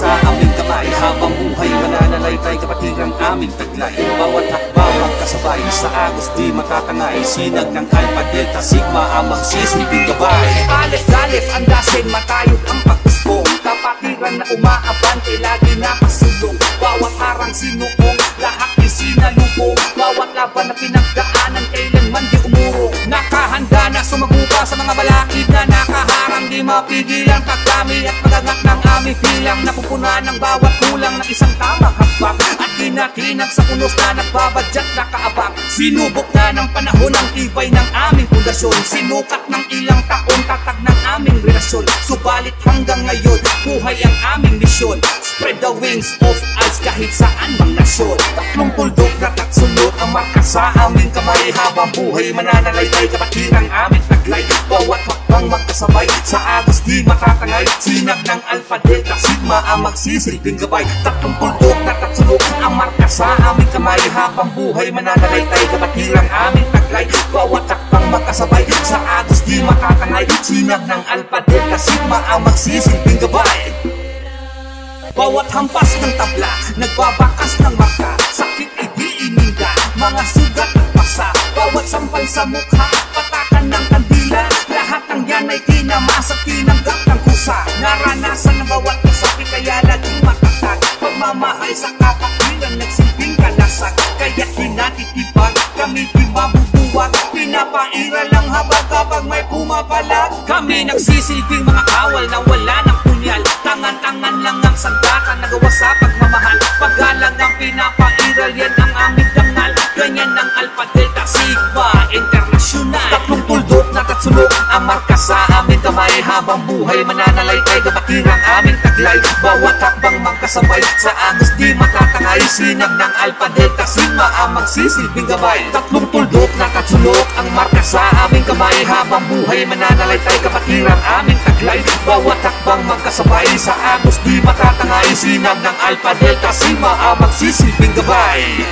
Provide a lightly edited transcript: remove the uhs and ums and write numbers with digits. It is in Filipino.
sa aming kamay, habang buhay mananalaytay kapatid ang aming taglay. Bawat hakbang magkasabay, sa agos di matatangay, sinag ng Alpha Delta Sigma ang magsisilbing gabay. Alis-alis, andasin, matayog ang pagpuspong, kapatiran na umaabante, lagi nakasulong. Bawat harang sinuong, lahat isinalubong, bawat laban na pinagdaanan, kailanman di umurong. Nakahanda na sumagupa sa mga balakid na nakaharang, di mapigilan pagdami at magagat ng aming bilang, napupunan ng bawat kulang ng isang tamang hakbang, at kinakinag sa punos na nagbabadyat na kaabak. Sinubok na ng panahon ang tibay ng aming pundasyon, sinukat ng ilang taon tatag ng aming relasyon. Subalit hanggang ngayon, buhay ang aming misyon, spread the wings of us kahit saan mang nasyon. Tatlong tuldok na taksunod ang marka sa aming kamay, habang buhay mananalaytay kapatid ang aming taglay. Bawat hakbang magkasabay, sa agos di matatangay, sinag ng Alpha Delta Sigma ang magsisilbing gabay. Tatlong tuldok na taksunod ang marka sa aming kamay, habang buhay mananalaytay kapatid ang aming taglay. Bawat hakbang magkasabay, sa agos di matatangay, sinag ng Alpha Delta Sigma ang magsisilbing gabay. Bawat hampas ng tabla, nagbabakas ng marka, sakit ay di ininda, mga sugat at pasa. Bawat sampal sa mukha, patakan ng kandila, lahat ng yan ay tinamasa, tinanggap ng kusa. Naranasan ng bawat kasakit, kaya laging matatag, pagmamahal sa kapatiran, nagsilbing kalasag. Kaya kinatitipag, kami di mabubuwag, pinapaira lang habang kapag may pumapalag. Kami nagsisilbing mga kawal na wala ng punyal, tangan-tangan lang ang sandata, nagawa sa pagmamahal. Paggalang ang pinapairal, yan ang aming dangal, ganyan ang Alpha Delta Sigma International. Tatlong tuldok na katsulok ang marka sa aming kamay, habang buhay mananalaytay kapatid ang aming taglay. Bawat hakbang magkasabay, sa agos di matatangay, sinag ng Alpha Delta Sigma ang magsisilbing gabay. Tatlong tuldok na katsulok ang marka sa aming kamay, habang buhay mananalaytay kapatid ang aming taglay. Bawat hakbang magkasabay, sa agos di matatangay, sinag ng Alpha Delta Sigma ang magsisilbing gabay.